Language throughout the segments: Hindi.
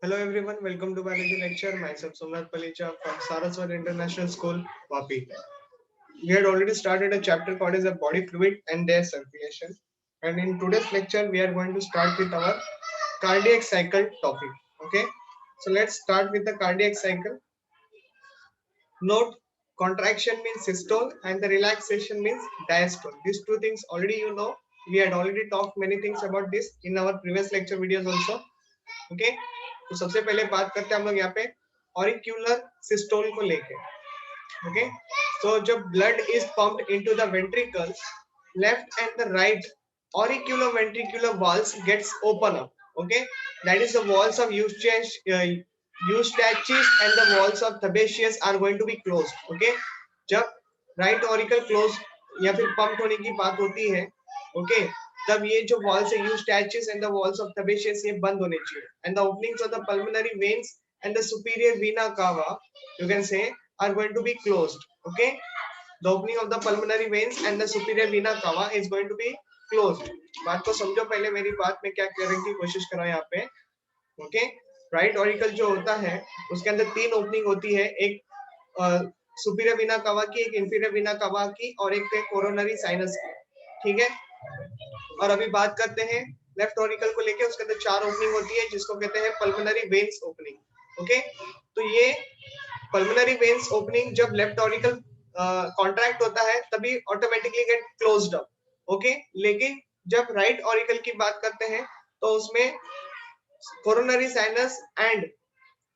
Hello everyone, welcome to biology lecture. Myself Somnath Palicha from Saraswat International School, Vapi. We had already started a chapter called as a body fluid and their circulation. And in today's lecture, we are going to start with our cardiac cycle topic. Okay, so let's start with the cardiac cycle. Note, contraction means systole and the relaxation means diastole. These two things already you know. We had already talked many things about this in our previous lecture videos also. Okay तो सबसे पहले बात करते हैं हम लोग यहाँ पे ऑरिक्यूलर सिस्टोल को लेके ओके तो जब blood is pumped into the ventricles left and the right auriculoventricular valves gets open up okay that is the walls of Eustachius and the walls of Fabaceous are going to be closed okay जब राइट ऑरिकल क्लोज या फिर पंप होने की बात होती है ओके तब ये जो वॉल्स है Eustachian and the valves of Fabaceous ये बंद होने चाहिए and the openings of the pulmonary veins and the superior vena cava you can say are going to be closed okay the opening of the pulmonary veins and the superior vena cava is going to be closed बात को समझो पहले मेरी बात में क्या करने की कोशिश कर रहा हूं यहाँ पे ओके राइट ऑरिकल जो होता है उसके अंदर तीन ओपनिंग होती है एक सुपीरियर वीना कवा की एक इंफीरियर वीना कवा की और एक कोरोनरी साइनस की ठीक है और अभी बात करते हैं लेफ्ट ऑरिकल को लेके उसके अंदर चार ओपनिंग होती है जिसको कहते हैं पल्मोनरी वेन्स ओपनिंग ओके तो ये पल्मोनरी वेन्स ओपनिंग जब लेफ्ट ऑरिकल कॉन्ट्रैक्ट होता है तभी automatically gate closed up okay लेकिन जब राइट ऑरिकल की बात करते हैं तो उसमें coronary sinus and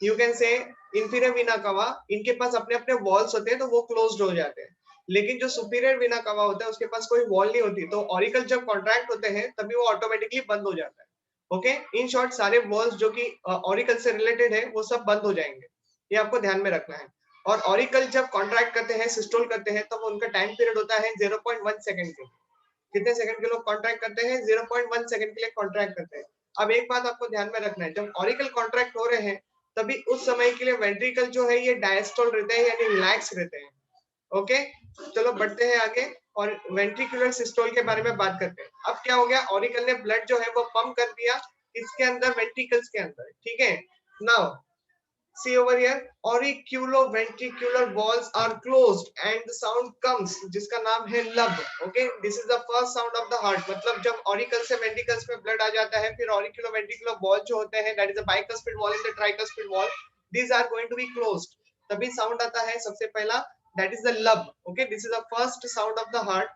you can से इंफीरियर वीना कवा इनके पास अपने अपने वॉल्स होते हैं तो वो क्लोज्ड हो जाते हैं लेकिन जो सुपीरियर वीना कवा होता है उसके पास कोई वॉल नहीं होती तो ऑरिकल जब कॉन्ट्रैक्ट होते हैं तभी वो ऑटोमेटिकली बंद हो जाता है ओके इन शॉर्ट सारे वॉल्स जो कि ऑरिकल से रिलेटेड है वो सब बंद हो जाएंगे ये आपको ध्यान में रखना है और ऑरिकल जब कॉन्ट्रैक्ट करते हैं सिस्टोल करते हैं तो उनका टाइम पीरियड होता है 0.1 सेकंड के कितने सेकंड के लोग कॉन्ट्रैक्ट करते हैं 0.1 सेकंड के लिए कॉन्ट्रैक्ट करते हैं अब एक बात आपको ध्यान में रखना है जब ऑरिकल कॉन्ट्रैक्ट हो रहे हैं तभी उस समय के लिए वेंट्रिकल जो है ये डायस्टोल रहते हैं यानी रिलैक्स रहते हैं ओके चलो बढ़ते हैं आगे और वेंट्रिकुलर सिस्टोल के बारे में बात करते हैं अब क्या हो गया ऑरिकल ने ब्लड जो है वो पंप कर दिया इसके अंदर वेंट्रिकल्स के अंदर ठीक है now see over here auriculoventricular walls are closed and the sound comes जिसका नाम है लब okay this is the first sound of the heart मतलब जब auricle से ventricles में blood आ जाता है फिर auriculoventricular wall जो होते हैं that is the bicuspid wall and the tricuspid wall these are going to be closed तभी sound आता है सबसे पहला that is the lub okay this is the first sound of the heart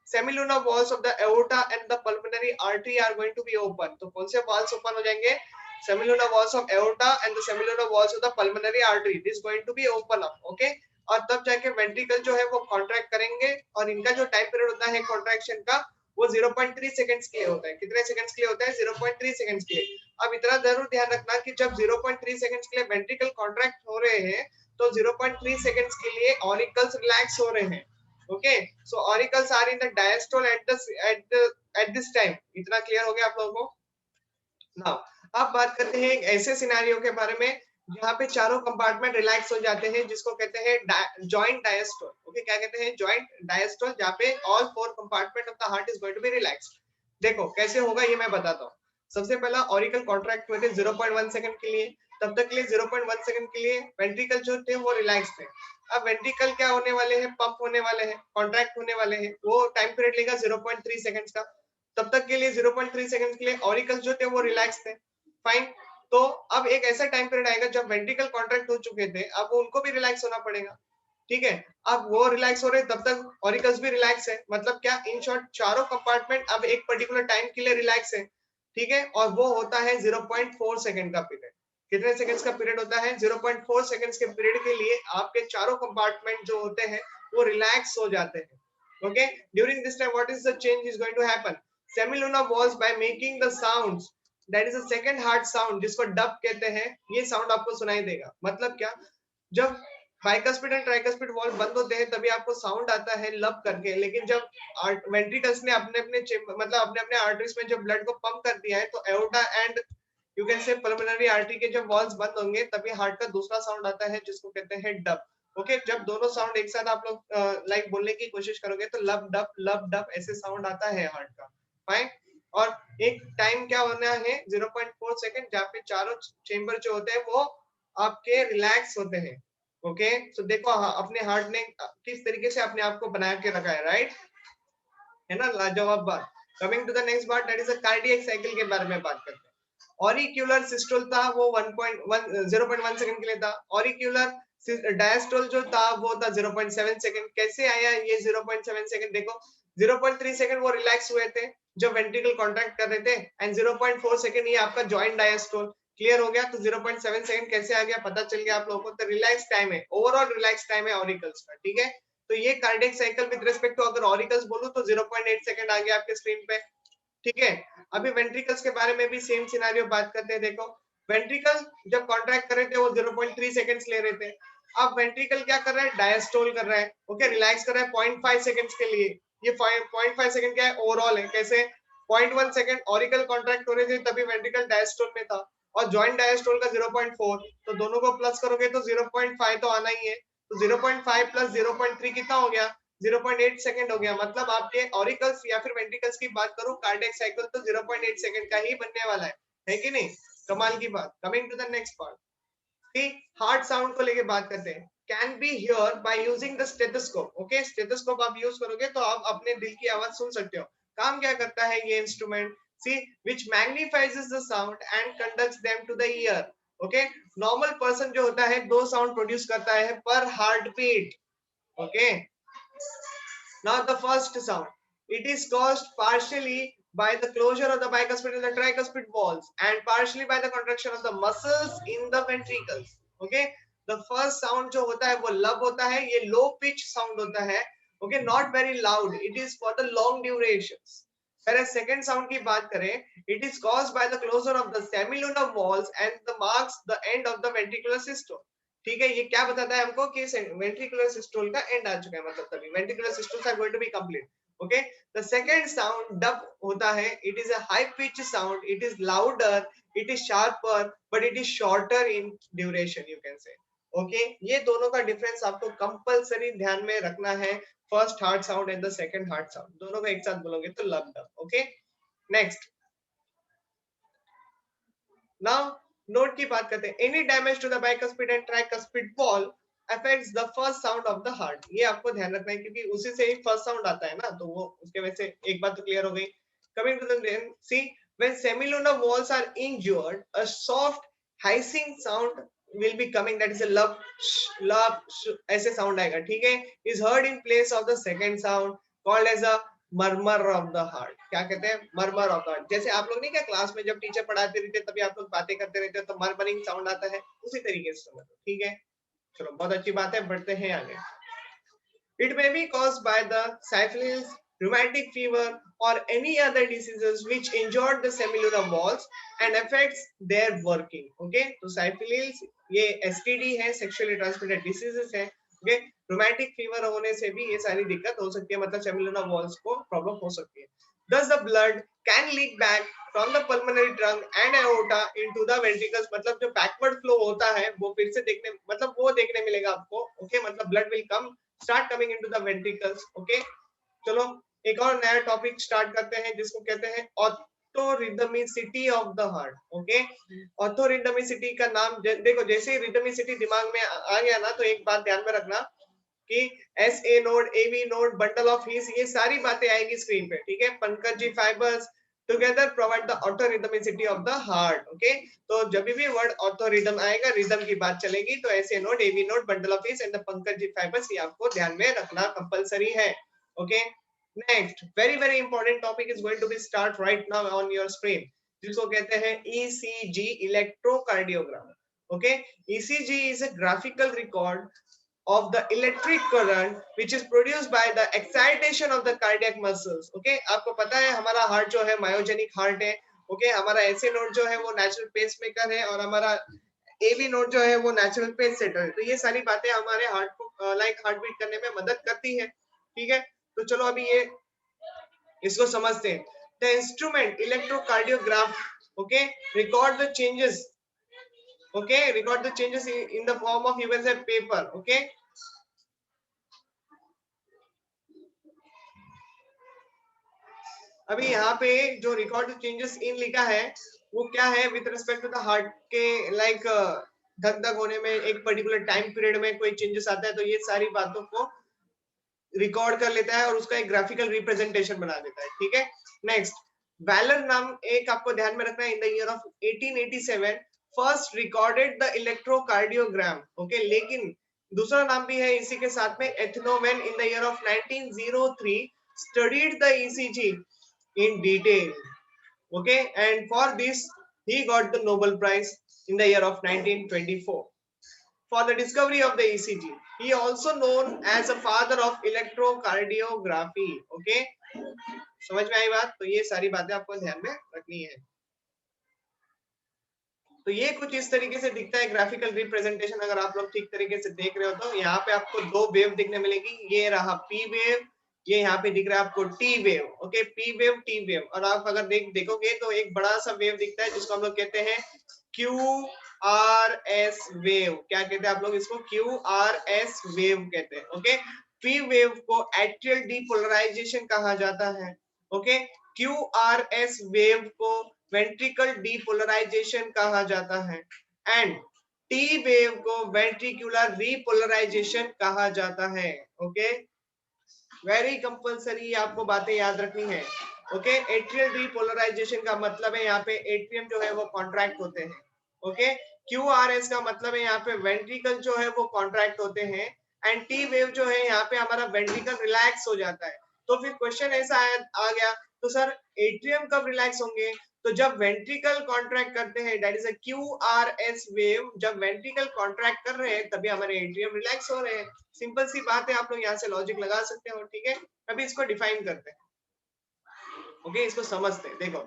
semilunar walls of the aorta and the pulmonary artery are going to be open तो कौन से walls open हो जाएंगे semilunar walls of aorta and the semilunar walls of the pulmonary artery this is going to be open up okay और तब जाके वेंट्रिकल जो है वो कॉन्ट्रैक्ट करेंगे और इनका जो टाइम पीरियड होता है कॉन्ट्रैक्शन का वो 0.3 सेकंड्स के लिए होता है कितने सेकंड्स के लिए होता है 0.3 सेकंड्स के लिए अब इतना जरूर ध्यान रखना कि जब 0.3 सेकंड्स के लिए वेंट्रिकल कॉन्ट्रैक्ट हो रहे हैं तो 0.3 सेकंड्स के लिए ऑरिकल्स रिलैक्स हो रहे हैं okay so auricles are in the diastole at this time इतना क्लियर हो गया आप लोगों को नाउ अब बात करते हैं एक ऐसे सिनेरियो के बारे में जहां पे चारों कंपार्टमेंट रिलैक्स हो जाते हैं जिसको कहते हैं जॉइंट डायस्टोल ओके क्या कहते हैं जॉइंट डायस्टोल जहां पे all four compartment of the heart is going to be relaxed देखो कैसे होगा ये मैं बताता हूँ सबसे पहला ऑरिकल कॉन्ट्रैक्ट हुए थे 0.1 सेकंड के लिए तब तक के लिए 0.1 सेकंड के लिए वेंट्रिकल जो थे वो रिलैक्स थे अब वेंट्रिकल क्या होने वाले हैं पंप होने वाले हैं कॉन्ट्रैक्ट होने वाले हैं वो टाइम पीरियड लेगा 0.3 सेकंड्स का तब तक के लिए 0.3 सेकंड के लिए ऑरिकल जो थे वो रिलैक्स थे फाइन तो अब एक ऐसा टाइम पीरियड आएगा जब वेंट्रिकल कॉन्ट्रैक्ट हो चुके थे अब उनको भी रिलैक्स होना पड़ेगा ठीक है अब वो रिलैक्स हो रहे तब तक ऑरिकल्स भी रिलैक्स है मतलब क्या इन शॉर्ट चारों कंपार्टमेंट अब एक पर्टिकुलर टाइम के लिए रिलैक्स है ठीक है और वो होता है 0.4 सेकंड का पीरियड कितने सेकंड्स का पीरियड होता है 0.4 सेकंड्स के पीरियड के लिए आपके चारों कंपार्टमेंट जो होते हैं वो रिलैक्स हो जाते हैं okay during this time what is the change is going to happen semilunar walls by making the sounds that is a second heart sound जिसको डब कहते हैं ये साउंड आपको सुनाई देगा मतलब क्या जब बाइकस्पिड एंड ट्राइकस्पिड वॉल बंद होते हैं तभी आपको साउंड आता है लब करके लेकिन जब वेंट्रिकल्स ने अपने अपने मतलब अपने अपने आर्टरीज में जब ब्लड को पंप कर दिया है तो एओर्टा एंड यू कैन से पल्मोनरी आर्टरी के जब वॉल्स बंद होंगे तभी हार्ट का दूसरा साउंड आता है जिसको कहते हैं डब ओके जब दोनों साउंड एक साथ आप लोग लाइक बोलने की कोशिश करोगे तो लब डब ऐसे साउंड आता है हार्ट का फाइन और एक टाइम क्या होना है 0.4 सेकंड, जहाँ पे चारों चेंबर जो होते हैं वो आपके रिलैक्स होते हैं। ओके, तो देखो अपने हार्ट ने किस तरीके से अपने आप को बना के रखा है, राइट, है ना, लाजवाब बात। Coming to the next part, that is a cardiac cycle के बारे में बात करते हैं। ऑरिक्यूलर सिस्टोल था वो 0.1 सेकंड के लिए था। ऑरिक्यूलर डायस्टोल जो था वो था 0.7 सेकंड। कैसे आया ये 0.7 सेकंड? देखो 0.3 सेकंड वो रिलैक्स हुए थे जो वेंट्रिकल कॉन्ट्रैक्ट कर रहे थे, एंड 0.4 सेकंड ये आपका जॉइंट डायस्टोल। क्लियर हो गया? तो 0.7 सेकंड कैसे आ गया पता चल गया आप लोगों को। तो रिलैक्स टाइम है, ओवरऑल रिलैक्स टाइम है ऑरिकल्स का, ठीक है। तो ये cardiac cycle with respect to अगर ऑरिकल्स बोलूं तो 0.8 सेकंड आ गया आपके स्क्रीन पे, ठीक है। अभी वेंट्रिकल्स के बारे में भी सेम सिनेरियो बात करते हैं। देखो वेंट्रिकल जब कॉन्ट्रैक्ट कर रहे थे वो 0.3 सेकंड्स ले रहे थे। अब वेंट्रिकल क्या कर रहा है? डायस्टोल कर रहा है, ओके, रिलैक्स कर रहा है 0.5 सेकंड्स के लिए। ये 0.5 सेकंड क्या है? ओवरऑल है। कैसे? 0.1 सेकंड ऑरिकल कॉन्ट्रैक्ट हो रहे थे तभी वेंट्रिकल डायस्टोल में था, और जॉइंट डायस्टोल का 0.4, तो दोनों को प्लस करोगे तो 0.5 तो आना ही है। तो 0.5 प्लस 0.3 कितना हो गया? 0.8 सेकंड हो गया। मतलब आपके ऑरिकल्स या फिर वेंट्रिकल्स की बात करूं कार्डियक साइकिल तो 0.8 सेकंड का ही बनने वाला है कि नहीं? कमाल की बात। Coming to the next part, see heart sound को लेके बात करते हैं। Can be hear by using the stethoscope. Okay, stethoscope आप यूज करोगे तो आप अपने दिल की आवाज सुन सकते हो। काम क्या करता है ये instrument? See which magnifies the sound and conducts them to the ear. Okay, normal person जो होता है दो साउंड प्रोड्यूस करता है पर heart beat. Okay, now the first sound, it is caused partially by the closure of the bicuspid and the tricuspid walls and partially by the contraction of the muscles in the ventricles. Okay, the first sound जो होता है वो लब होता है, ये low pitch sound होता है, okay, not very loud, it is for the long durations. Whereas second sound की बात करें, it is caused by the closure of the semilunar walls and the marks the end of the ventricular system. ठीक है, ये क्या बताता है हमको कि वेंट्रिकुलर सिस्टोल का एंड आ चुका है, मतलब तभी ventricular systoles are going to be complete. Okay, the second sound dub होता है, it is a high pitch sound, it is louder, it is sharper, but it is shorter in duration, you can say. Okay, ये दोनों का डिफरेंस आपको कंपलसरी ध्यान में रखना है। First heart sound and the second heart sound दोनों को एक साथ बोलोगे तो lub dub. Okay, next, now note की बात करते हैं। Any damage to the bicuspid and tricuspid wall affects the first sound of the heart. ये आपको ध्यान रखना है क्योंकि उसी से ही फर्स्ट साउंड आता है ना, तो वो उसके वजह से एक बात तो क्लियर हो गई। Coming to the see when semilunar valves are injured a soft hissing sound will be coming, that is a love ऐसे साउंड आएगा, ठीक है, is heard in place of the second sound called as a murmur of the heart. क्या कहते हैं? Murmur of the heart. जैसे आप लोग नहीं क्या क्लास में जब टीचर पढ़ाते रहते तभी आप लोग बातें करते रहते हो तो मरमरिंग साउंड आता है, उसी तरीके से समझो, ठीक है। चलो बहुत अच्छी बात है, बढ़ते हैं आगे। It may be caused by the syphilis, rheumatic fever, or any other diseases which injured the cellular walls and affects their working. Okay, तो syphilis ये STD है, sexually transmitted diseases है. Okay, rheumatic fever होने से भी ये सारी दिक्कत हो सकती है, मतलब cellular walls को problem हो सकती है. Thus the blood can leak back from the pulmonary trunk and aorta into the ventricles. मतलब जो backward flow होता है वो फिर से देखने, मतलब वो देखने मिलेगा आपको. Okay, मतलब blood will come start coming into the ventricles. Okay, चलो एक और नया टॉपिक स्टार्ट करते हैं जिसको कहते हैं ऑर्थोरिदमिसिटी ऑफ द हार्ट। ओके, ऑर्थोरिदमिसिटी का नाम देखो, जैसे ही रिदमिसिटी दिमाग में आ गया ना, तो एक बात ध्यान में रखना कि S A node, AV node, bundle of His, ये सारी बातें आएगी स्क्रीन पे, ठीक है। Purkinje fibres together provide the autorhythmicity of the heart. Okay, तो जब भी वर्ड ऑर्थोरिदम आएगा, रिदम की बात चलेगी, तो S A node, AV node, bundle of His and the Purkinje fibers, ये आपको ध्यान में रखना कंपलसरी है। Okay, next very important topic is going to be start right now on your screen, जिसको कहते हैं ECG, electrocardiogram. Okay, ECG is a graphical record of the electric current which is produced by the excitation of the cardiac muscles. Okay, आपको पता है हमारा हार्ट जो है मायोजेनिक हार्ट है। ओके, हमारा एसए नोड जो है वो नेचुरल पेसमेकर है और हमारा एवी नोड जो है वो नेचुरल पेस सेटर है। तो ये सारी बातें हमारे हार्ट को लाइक हार्ट बीट करने में मदद करती है, ठीक है। तो चलो अभी ये इसको समझते हैं। The instrument electrocardiograph, okay, record the changes, okay, record the changes in the form of, you can say, paper. Okay, अभी यहाँ पे जो रिकॉर्ड चेंजेस इन लिखा है वो क्या है with respect to the heart के लाइक धक धक होने में एक पर्टिकुलर टाइम पीरियड में कोई चेंजेस आता है तो ये सारी बातों को रिकॉर्ड कर लेता है और उसका एक ग्राफिकल रिप्रेजेंटेशन बना देता है। ठीक है, नेक्स्ट वैलर नाम एक आपको ध्यान में रखना है। In the year of 1887 first recorded the electrocardiogram. Okay, लेकिन दूसरा नाम भी है इसी के साथ में, Einthoven in the year of 1903 studied the ECG in detail. Okay, and for this he got the Nobel Prize in the year of 1924 for the discovery of the ECG. He also known as a father of electrocardiography. Okay, समझ में आई बात? तो ये सारी बातें आपको ध्यान में रखनी है। तो ये कुछ इस तरीके से दिखता है ग्राफिकल रिप्रेजेंटेशन। अगर आप लोग ठीक तरीके से देख रहे हो तो यहाँ पे आपको दो वेव दिखने मिलेगी, ये रहा पी वेव, ये यहाँ पे दिख रहा है आपको T wave. Okay, P wave T wave. और आप अगर देखोगे तो एक बड़ा सा वेव दिखता है जिसको हम लोग कहते हैं क्यू आर एस वेव। क्या कहते हैं आप लोग इसको? क्यू आर एस वेव कहते हैं। ओके, पी वेव को एट्रियल डीपोलराइजेशन कहा जाता है। Okay, Q R S wave को वेंट्रिकल डीपोलराइजेशन कहा जाता है एंड टी वेव को वेंट्रिकुलर रीपोलराइजेशन कहा जाता है। ओके, वेरी कंपलसरी आपको बातें याद रखनी है। ओके, एट्रियल रीपोलराइजेशन का मतलब है यहाँ पे एट्रियम जो है वो कॉन्ट्रैक्ट होते हैं। ओके, क्यूआरएस का मतलब है यहाँ पे वेंट्रिकल जो है वो कॉन्ट्रैक्ट होते हैं एंड टी वेव जो है यहाँ पे हमारा वेंट्रिकल रिलैक्स हो जाता है। तो फिर क्वेश्चन ऐसा आ गया, तो सर एट्रियम कब रिलैक्स होंगे? तो जब वेंट्रिकल कॉन्ट्रैक्ट करते हैं, that is a QRS wave, जब वेंट्रिकल कॉन्ट्रैक्ट कर रहे हैं तभी हमारे एट्रियम रिलैक्स हो रहे हैं। सिंपल सी बात है, आप लोग यहाँ से लॉजिक लगा सकते हो। ठीक है, अभी इसको डिफाइन करते हैं। ओके, इसको समझते हैं। देखो,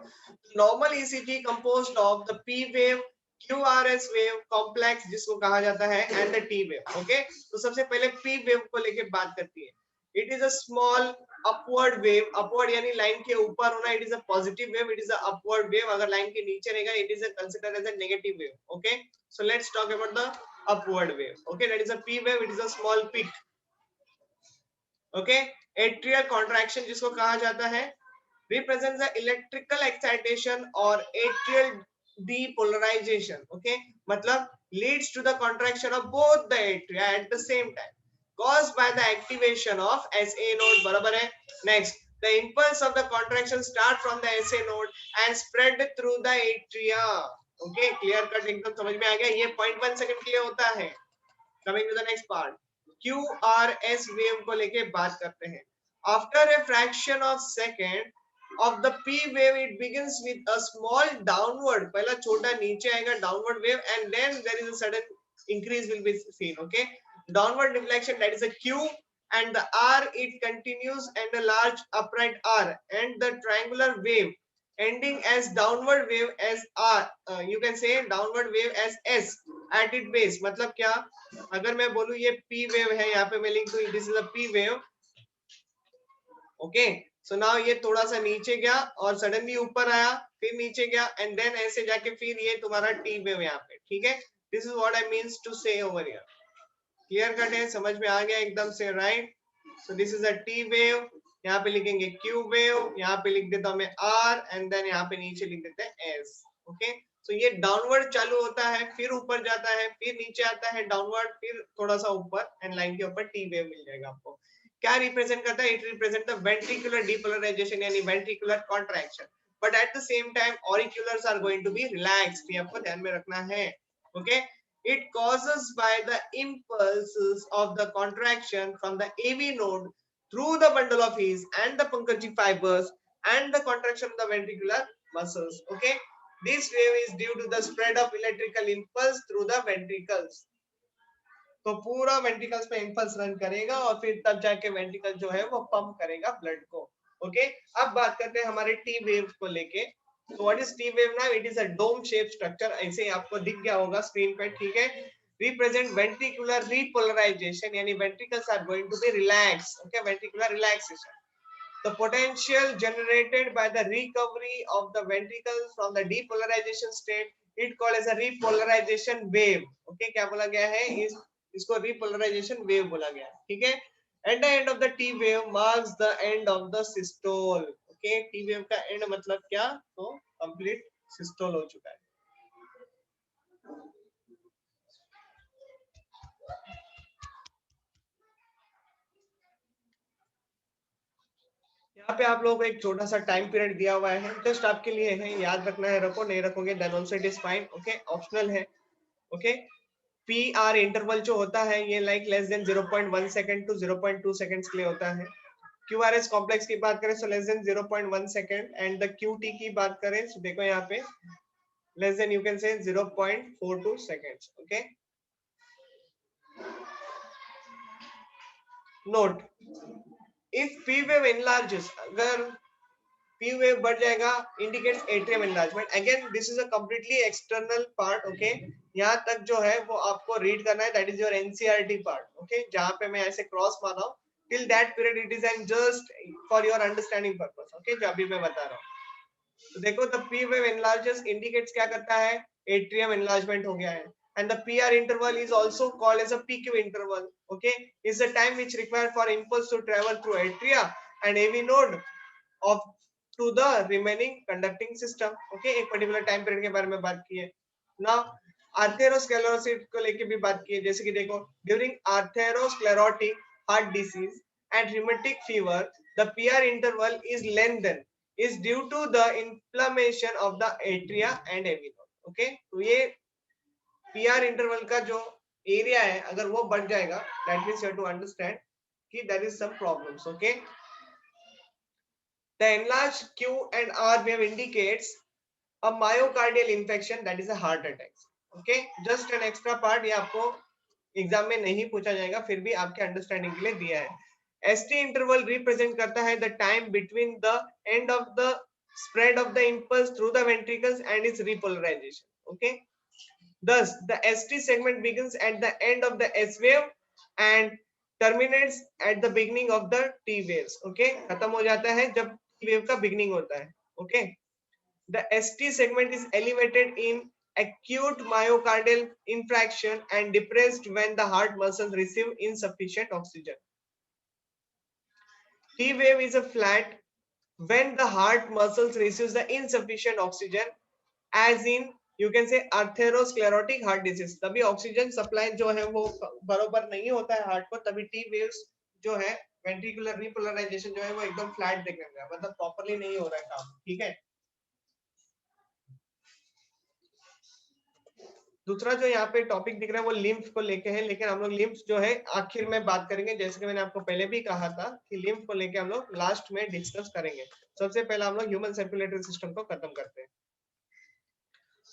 normal ECG composed of the P wave, QRS wave complex जिसको कहा जाता है and the T wave. Okay, तो सबसे पहले पी वेव को लेके बात करती है। It is a small upward wave, upward यानी लाइन के ऊपर होना, it is a positive wave, it is a upward wave. अगर लाइन के नीचे रहेगा it is considered as a negative wave. Okay, so let's talk about the upward wave. Okay, that is a P wave, it is a small peak. Okay, atrial contraction जिसको कहा जाता है represents the electrical excitation or atrial depolarization. Okay, मतलब leads to the contraction of both the atria at the same time caused by the activation of SA node. बराबर है। Next, the impulse of the contraction start from the SA node and spread through the atria. Okay, clear cut एकदम समझ में आ गया? ये 0.1 सेकंड के लिए होता है। Coming to the next part, QRS wave को लेके बात करते हैं। After a fraction of second of the P wave, it begins with a small downward, पहला छोटा नीचे आएगा downward wave and then there is a sudden increase will be seen. Okay, downward deflection, that is a Q, and the R it continues and a large upright R and the triangular wave ending as downward wave as R, you can say downward wave as S at its base। मतलब क्या? अगर मैं बोलूं ये P wave है, यहाँ पे मैं लिख दूं this is a P wave। Okay, so now ये थोड़ा सा नीचे गया और सडनली ऊपर आया, फिर नीचे गया एंड देन ऐसे जाके फिर ये तुम्हारा टी वेव यहाँ पे। ठीक है, this is what I means to say over here. Clear cut है? समझ में आ गया एकदम से? Right, so this is a T wave. यहाँ पे लिखेंगे क्यू वेव, यहाँ पे लिख देता हूँ मैं आर एंड देन यहाँ पे नीचे लिख देते हैं एस। ओके, सो ये डाउनवर्ड चालू होता है, फिर ऊपर जाता है, फिर नीचे आता है डाउनवर्ड, फिर थोड़ा सा ऊपर एंड लाइन के ऊपर टी वेव मिल जाएगा आपको। क्या रिप्रेजेंट करता है? It represent the ventricular depolarisation यानी ventricular contraction, but at the same time auricles are going to be relaxed. ये आपको ध्यान में रखना है। Okay, it causes by the impulses of the contraction from the AV node through the bundle of His and the Purkinje fibers and the contraction of the ventricular muscles. Okay, this wave is due to the spread of electrical impulse through the ventricles. तो पूरा वेंट्रिकल्स पे इंपल्स रन करेगा और फिर तब जाके वेंट्रिकल जो है वो पंप करेगा ब्लड को। ओके, अब बात करते हैं हमारे टी वेव को लेके। तो what is T wave now? It is a dome shape structure, ऐसे ही आपको दिख गया होगा स्क्रीन पे। ठीक है, रिप्रेजेंट वेंट्रिकुलर रीपोलराइजेशन यानी ventricles are going to be relax. Okay, ventricular relaxation, the potential generated by the recovery of the ventricles from the depolarization state, it called as a repolarization wave। okay, क्या बोला गया है? इसको repolarization wave बोला गया है। ठीक है, at the end of the T wave marks the end of the systole। Okay, T wave का एंड मतलब क्या, तो कंप्लीट सिस्टोल हो चुका है। यहाँ पे आप लोगों को एक छोटा सा टाइम पीरियड दिया हुआ है, जस्ट आपके लिए है, याद रखना है, रखो, नहीं रखोगे then also it is fine, okay, optional है। ओके, पी आर इंटरवल जो होता है ये like less than 0.1 second to 0.2 seconds के लिए होता है। क्यू आर एस कॉम्प्लेक्स की बात करें तो less than 0.1 second, and the Q T की बात करें तो देखो यहाँ पे लेस देन यू कैन से 0.42 seconds. Okay, note if P wave enlarges, अगर पी वेव बढ़ जाएगा indicates atrium enlargement. Again this is a completely external part. Okay, यहाँ तक जो है वो आपको रीड करना है, that is your NCERT part. Okay, जहां पे मैं ऐसे क्रॉस मार रहा हूँ, till that period it is and just for your understanding purpose. Okay, जो अभी मैं बता रहा हूँ, तो देखो the P wave enlarges indicates क्या करता है, एट्रियम एनलार्जमेंट हो गया है। And the PR interval is also called as a PQ interval. Okay, is the time which required for impulse to travel through atria and AV node of to the remaining conducting system. Okay, एक पर्टिकुलर टाइम पीरियड के बारे में बात की है। Now आर्थेरोस्क्लेरोसिस को लेके भी बात की है, जैसे कि देखो during atherosclerotic heart disease and rheumatic fever, the PR interval is lengthened is due to the inflammation of the atria and AV node. Okay, तो ये PR इंटरवल का जो एरिया है अगर वो बढ़ जाएगा, that means you have to understand कि there is some problems. Okay, the enlarged Q and R wave indicates a myocardial infection, that is a heart attack. Okay, just an extra part, ये आपको एग्जाम में नहीं पूछा जाएगा, फिर भी आपके अंडरस्टैंडिंग के लिए दिया है। ST इंटरवल रिप्रेजेंट करता है the time between the end of the spread of the impulse through the ventricles and its repolarization. Okay, thus the ST segment begins at the end of the S wave and terminates at the beginning of the T waves. Okay, खत्म हो जाता है जब T wave का beginning होता है। Okay, the ST segment is elevated in acute myocardial infarction and depressed when the heart muscles receive insufficient oxygen. T wave is a flat when the heart muscles receives the insufficient oxygen, as in you can say atherosclerotic heart disease। तभी ऑक्सीजन सप्लाई जो है वो बरोबर नहीं होता है हार्ट को, तभी टी वेव्स जो है वेंट्रिकुलर रिपोलराइजेशन जो है वो एकदम फ्लैट देखने में है, मतलब प्रॉपर्ली नहीं हो रहा है काम। ठीक है, दूसरा जो यहाँ पे टॉपिक दिख रहा है वो लिम्फ को लेके है, लेकिन हम लोग लिम्फ जो है आखिर में बात करेंगे, जैसे कि मैंने आपको पहले भी कहा था कि लिम्फ को लेके हम लोग लास्ट में डिस्कस करेंगे। सबसे पहले हम लोग ह्यूमन सर्कुलेटरी सिस्टम को खत्म करते हैं।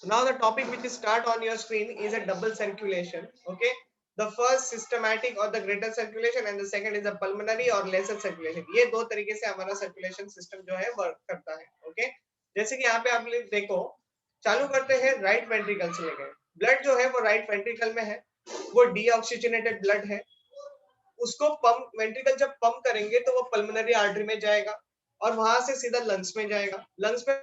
So now the topic which is start on your screen is a double circulation. Okay, the first systematic or the greater circulation and the second is a pulmonary or lesser circulation. ये दो तरीके से हमारा सर्कुलेशन सिस्टम जो है वर्क करता है। ओके, जैसे कि यहाँ पे आप देखो, चालू करते हैं राइट वेंट्रिकल से लेकर, ब्लड जो है वो राइट वेंट्रिकल में है, वो डीऑक्सीजनेटेड ब्लड है, उसको पंप वेंट्रिकल जब पंप करेंगे तो वो पल्मोनरी आर्टरी में जाएगा और वहां से सीधा लंग्स में जाएगा, लंग्स में